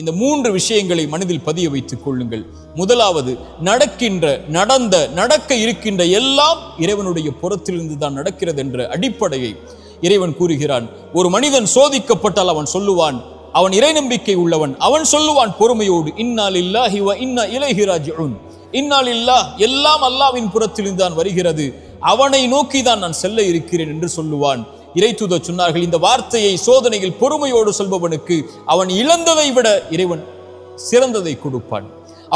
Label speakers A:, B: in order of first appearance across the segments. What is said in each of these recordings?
A: இந்த 3 விஷயங்களை மனதில் பதிய வைத்துக் கொள்ளுங்கள். முதலாவது, நடக்க இருக்கின்ற எல்லாம் இறைவனுடைய புறத்திலிருந்து தான் நடக்கிறது என்ற அடிப்படையை இறைவன் கூறுகிறான். ஒரு மனிதன் சோதிக்கப்பட்டால் அவன் சொல்லுவான், அவன் இறை நம்பிக்கை உள்ளவன், அவன் சொல்லுவான் பொறுமையோடு, இன்னா லில்லாஹி வ இன்னா இலைஹி ராஜிஊன், இன்னா லில்லாஹ், எல்லாம் அல்லாஹ்வின் புறத்திலிருந்து தான் வருகிறது, அவனை நோக்கி தான் நான் செல்ல இருக்கிறேன் என்று சொல்லுவான். இறைத்தூதர் சொன்னார்கள், இந்த வார்த்தையை சோதனையில் பொறுமையோடு சொல்பவனுக்கு அவன் இழந்ததை விட இறைவன் சிறந்ததை கொடுப்பான்.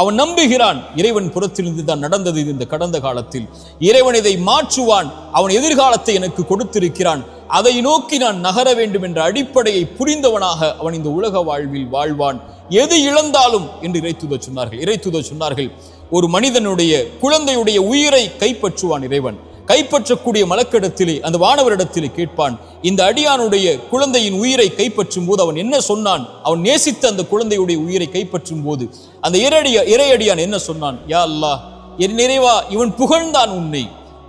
A: அவன் நம்புகிறான், இறைவன் புறத்திலிருந்து தான் நடந்தது இந்த கடந்த காலத்தில், இறைவன் இதை மாற்றுவான், அவன் எதிர்காலத்தை எனக்கு கொடுத்திருக்கிறான், அதை நோக்கி நான் நகர வேண்டும் என்ற அடிப்படையை புரிந்தவனாக அவன் இந்த உலக வாழ்வில் வாழ்வான், எது இழந்தாலும் என்று இறைத்தூதர் சொன்னார்கள். ஒரு மனிதனுடைய குழந்தையுடைய உயிரை கைப்பற்றுவான் இறைவன். கைப்பற்றக்கூடிய மலக்கிடத்திலே அந்த வானவரிடத்திலே கேட்பான், இந்த அடியானுடைய குழந்தையின் உயிரை கைப்பற்றும் போது அவன் என்ன சொன்னான்? அவன் நேசித்த அந்த குழந்தையுடைய உயிரை கைப்பற்றும் போது அந்த இறையடியான் என்ன சொன்னான்? யா அல்லாஹ், என் நிறைவா, இவன் புகழ்ந்தான் உன்னை,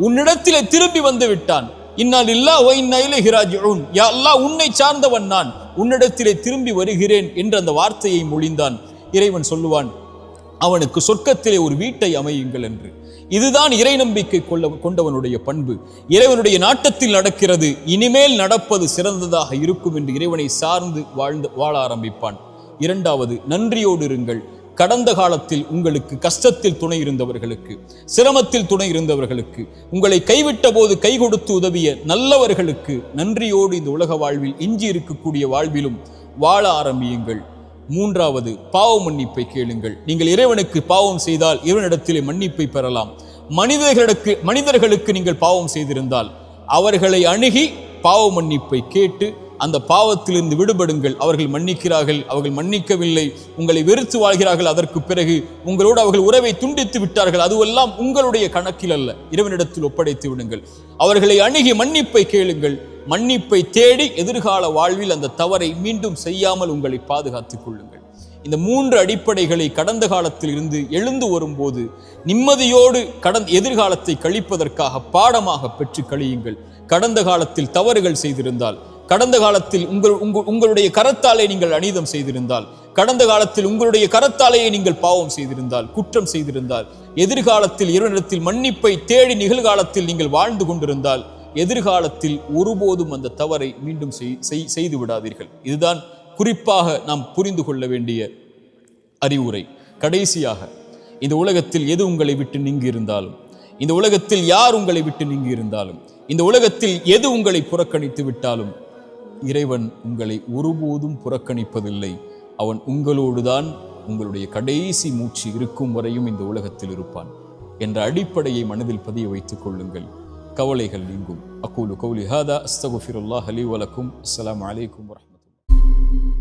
A: உன்னிடத்திலே திரும்பி வந்து விட்டான், இன்னா லில்லாஹி வ இன்னா இலைஹி ராஜிஊன், யா அல்லாஹ், உன்னை சார்ந்தவன் நான், உன்னிடத்திலே திரும்பி வருகிறேன் என்ற அந்த வார்த்தையை மொழிந்தான். இறைவன் சொல்லுவான், அவனுக்கு சொர்க்கத்திலே ஒரு வீட்டை அமையுங்கள் என்று. இதுதான் இறை நம்பிக்கை கொண்டவனுடைய பண்பு. இறைவனுடைய நாட்டத்தில் நடக்கிறது, இனிமேல் நடப்பது சிறந்ததாக இருக்கும் என்று இறைவனை சார்ந்து வாழ ஆரம்பிப்பான். இரண்டாவது, நன்றியோடு இருங்கள். கடந்த காலத்தில் உங்களுக்கு கஷ்டத்தில் துணை இருந்தவர்களுக்கு, சிரமத்தில் துணை இருந்தவர்களுக்கு, உங்களை கைவிட்ட போது கை கொடுத்து உதவிய நல்லவர்களுக்கு நன்றியோடு இந்த உலக வாழ்வில், எஞ்சி இருக்கக்கூடிய வாழ்விலும் வாழ ஆரம்பியுங்கள். மூன்றாவது, பாவ மன்னிப்பை கேளுங்கள். நீங்கள் இறைவனுக்கு பாவம் செய்தால் இறைவனிடத்திலே மன்னிப்பை பெறலாம். மனிதர்களுக்கு நீங்கள் பாவம் செய்திருந்தால் அவர்களை அணுகி பாவ மன்னிப்பை கேட்டு அந்த பாவத்திலிருந்து விடுபடுங்கள். அவர்கள் மன்னிக்கிறார்கள், அவர்கள் மன்னிக்கவில்லை, உங்களை வெறுத்து வாழ்கிறார்கள், அதற்கு பிறகு உங்களோடு அவர்கள் உறவை துண்டித்து விட்டார்கள், அதுவெல்லாம் உங்களுடைய கணக்கில் அல்ல, இறைவனிடத்தில் ஒப்படைத்து விடுங்கள். அவர்களை அணுகி மன்னிப்பை கேளுங்கள். மன்னிப்பை தேடி எதிர்கால வாழ்வில் அந்த தவறை மீண்டும் செய்யாமல் உங்களை பாதுகாத்துக் கொள்ளுங்கள். இந்த 3 அடிப்படைகளை கடந்த காலத்தில் இருந்து எழுந்து வரும்போது நிம்மதியோடு எதிர்காலத்தை கழிப்பதற்காக பாடமாக பெற்று கழியுங்கள். கடந்த காலத்தில் தவறுகள் செய்திருந்தால், கடந்த காலத்தில் உங்களுடைய கரத்தாலே நீங்கள் அநீதம் செய்திருந்தால், கடந்த காலத்தில் உங்களுடைய காரத்தாலேயே நீங்கள் பாவம் செய்திருந்தால், குற்றம் செய்திருந்தால், எதிர்காலத்தில் இறைவனிடத்தில் மன்னிப்பை தேடி நிகழ்காலத்தில் நீங்கள் வாழ்ந்து கொண்டிருந்தால், எதிர்காலத்தில் ஒருபோதும் அந்த தவறை மீண்டும் செய்து விடாதீர்கள். இதுதான் குறிப்பாக நாம் புரிந்து கொள்ள வேண்டிய அறிவுரை. கடைசியாக, இந்த உலகத்தில் எது உங்களை விட்டு நீங்கி இருந்தாலும், இந்த உலகத்தில் யார் உங்களை விட்டு நீங்கி இருந்தாலும், இந்த உலகத்தில் எது உங்களை புறக்கணித்து விட்டாலும், இறைவன் உங்களை ஒருபோதும் புறக்கணிப்பதில்லை. அவன் உங்களோடுதான் உங்களுடைய கடைசி மூச்சு இருக்கும் வரையும் இந்த உலகத்தில் இருப்பான் என்ற அடிப்படையை மனதில் பதிய வைத்துக் கொள்ளுங்கள். கவலைகள் நீங்கும். அகூலு கௌலி ஹாதா, அஸ்தகுஃபிருல்லாஹ் லி வ லக்கும். அஸ்ஸலாமு அலைக்கும் வரஹ்மத்துல்லாஹ்.